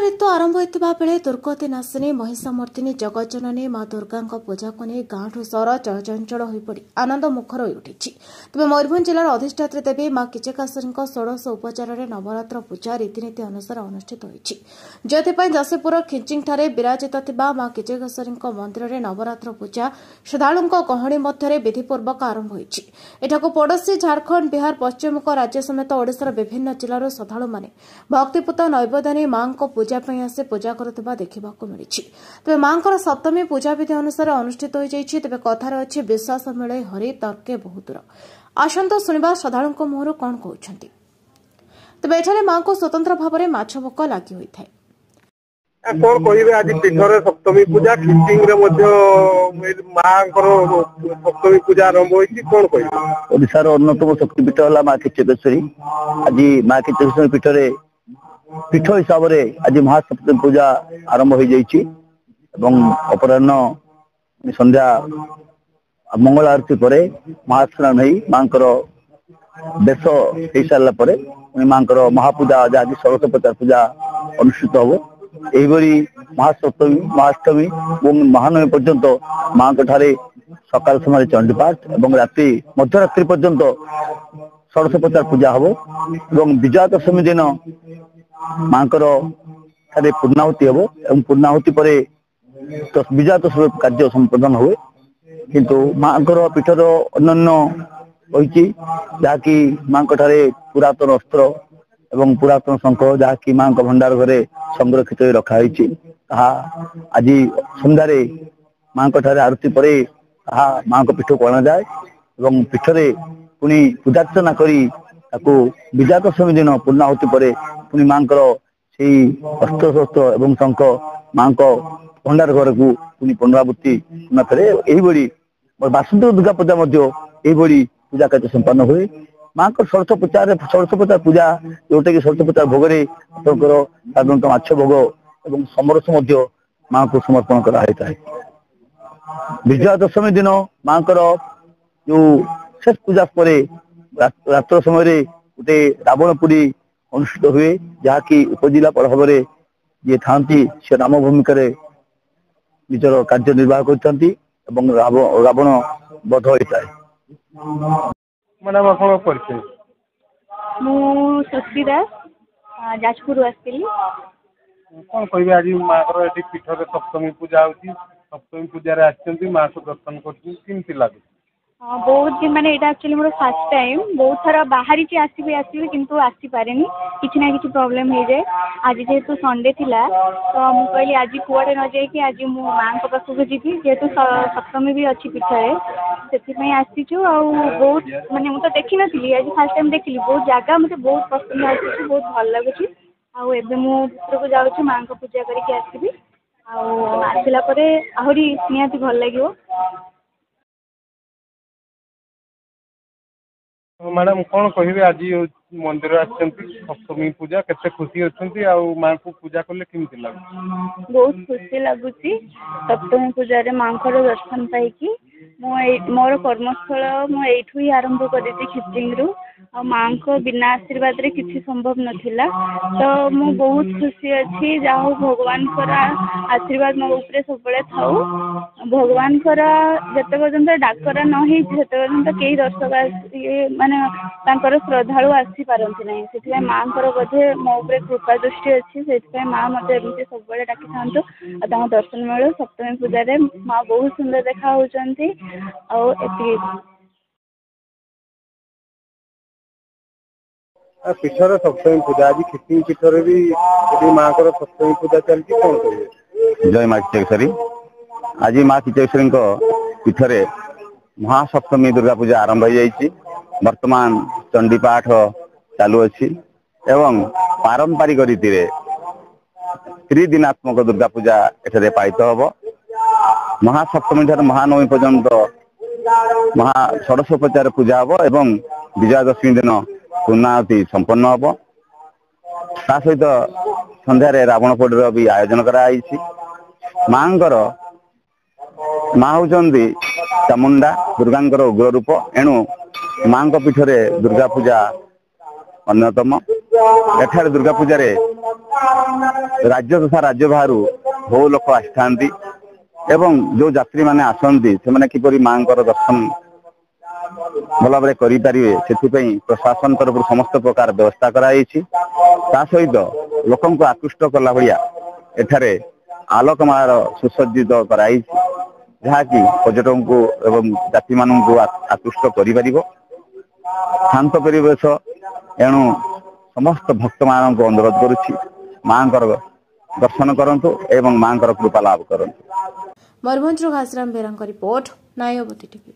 ऋतु आरंभ होता बेले दुर्गति नाशिनी महिषामर्दिनी जगज्जननी माँ दुर्गा पूजा को नहीं गाँठू सहर चलचंचल हो पड़ी आनंद मुखर हो उठी। तेज मयूरभंज जिलार अधिष्ठात्री देवी माँ किचकेश्वरी षोड़श उपचार नवरात्र पूजा रीतिनीति अनुसार अनुष्ठित होती, जो जशीपुर खिंचिंगठारे विराजित थिबा माँ किचकेश्वरी मंदिर में नवरात्र पूजा श्रद्धालुं गहणी मध्य विधिपूर्वक आरंभ होती। एठाकु पड़ोशी झारखंड, बिहार, पश्चिमबंग राज्य समेत ओडिशार विभिन्न जिलार श्रद्धालु माने भक्तिपूत नैवेद्य माँ पूजा आसी पूजा करुवा देखा मिली। तेज माँ सप्तमी पूजा विधि अनुसार अनुष्ठित हो जाइए। तेज कथार अच्छी विश्वास मिले हरि तर्के बहुत दूर। आसंत शुणा श्रद्धालुं मुहर कौन कहते। तेज एठारे माँ को स्वतंत्र भाव में माछ भोक लगी होता है। कौन कहे आज पीठर सप्तमी पूजा खिचिंग सप्तमी पूजा आरंभ होती कौन कह ओडिशार अन्यतम शक्तिपीठ है माँ किचकेश्वरी। आज माँ किचकेश्वरी पीठरे पीठ हिसाब से आज महासप्तमी पूजा आरंभ हो जाइए। अपराह्न संध्या मंगल आरती पर महास्नान नहीं माँ बेश हो सारापर माँ महापूजा जहाँकि षोड़श उपचार पूजा अनुष्ठित हम। यही महासप्तमी, महाअष्टमी और महानवमी पर्यंत माँ सकाल समय चंडीपाठ और राति मध्यरात्रि पर्यंत षोड़शोपचार पूजा हम। विजया दशमी दिन माँ पूर्णाहुति हम। पूर्णाहुति पर विजया दशमी कार्य संपादन हुए। किंतु माँ पीठर अन्य रही जहाँकि माँ पुरातन अस्त्र एवं पुरातन शंख जहाँकि माँ भंडार घरे संरक्षित रखाई। आज सन्धार माँ आरती पर माँ पीठ को अणा जाए और पीठरे पुणी पूजार्चना करी विजया दशमी दिन पूर्णाहुति पर पुणी माँ अस्त्र शस्त्र एवं शंख माँ भंडार घर को पुणी पुनरावृत्ति फेरे। यही बासुदेव दुर्गा पूजा यही पूजा कार्य संपन्न हुए। माँ षोड़शोपचार पूजा जोटा कि षोड़शोपचार भोगे साधारणतः माछ भोग और समरस माँ को समर्पण कराई है। विजया दशमी दिन माँ जो शेष पूजा पर रात्र समय गोटे रावण पुरी अनुष्ठित हुए जहाँकि उपजिलापाल भाव में ये था से राम भूमिका निजर कार्य निर्वाह करते रावण बध होता है। मैडम आपन परिचय मु शक्ति दास जाजपुर आसली। कौन कहे आज माँ पीठर सप्तमी पूजा होती सप्तमी पूजा आसती माँ को दर्शन करती लगे। बहुत माने एटा एक्चुअली मोर फर्स्ट टाइम बहुत थरा बाहरी की आसबी किंतु आसी पारेनी किछि ना किछि प्रॉब्लम हो जाए। आज जेहेतु संडे थिला तो मु कहली आज कुआडे न जाए कि आज मु मां को पास को जीवी जेहेतु सप्तमी भी अच्छी पीठरे से आसीचु आ बहुत माने मु तो देखि नथिली आज फर्स्ट टाइम देखली। बहुत जगह मते बहुत पसंद आसी बहुत भल लागुची। आ एबे मु भितर को जाउछु मां को पूजा करके आसीबी आ आसिला परे आहुरी निहाती भल लागिवो। मैडम कौन कहे आज मंदिर सप्तमी पूजा केते खुशी अच्छा माँ को पूजा कले केमती लगे। बहुत खुशी लगुच सप्तमी पूजा रे माँ को दर्शन पाई मोर कर्मस्थल मुठू ही आरंभ करी खिचिंग आ माँ को बिना आशीर्वाद रे किसी संभव नथिला। तो मु बहुत खुशी अच्छी जाओ भगवान आशीर्वाद मो ऊपर सब थाऊ। भगवान जिते पर्यंत डाकरा न होते पर्यंत कई दर्शक माने श्रद्धालु आसी पारती ना से माँ बोधे मो ऊपर कृपा दृष्टि अच्छी से माँ मत एमती सब डाकी था दर्शन मिलू। सप्तमी पूजा रे माँ बहुत सुंदर देखा होती। पीठर सप्तमी पूजा आज खिचिंग पीठर भी माँ सप्तमी पूजा चलती कौन कहे। जय माँ किचकेश्वरी। आज माँ किचकेश्वरी पीठरे महासप्तमी दुर्गा पूजा आरंभ हो जाइए। वर्तमान चंडीपाठ चालू अच्छी एवं पारंपरिक रीति त्रिदिनात्मक दुर्गा पूजा एठारे पालित हम। महासप्तमी ठार महानवमी पर्यंत महा षोड़शोपचार पूजा हम एवं विजया दशमी दिन पूर्णाहुति संपन्न हम। ता सहित संध्यारे रावण पोड़ भी आयोजन कराई। माँ होती चामुंडा दुर्गा उग्र रूप एणु माँ पीठरे दुर्गा पूजा अन्यतम। एठार दुर्गा पूजा राज्य तथा राज्य बाहर बहु लोक आसी एवं जो यात्री मैंने आसती से किपरि माँ दर्शन भल भाव करें से प्रशासन तरफ समस्त प्रकार व्यवस्था कराई सहित लोक आकृष्ट कला भाया एठारे आलोकमालार सुसज्जित कराई जहाँकि पर्यटक को एवं जाति मान आकृष्ट कर शांत परिवेश एणु समस्त भक्त मान को अनुरोध करुच्ची माँ दर्शन करंतु एवं माँ कृपा लाभ करंतु। मयूरभंज घासराम बेरा रिपोर्ट नायवती टीवी।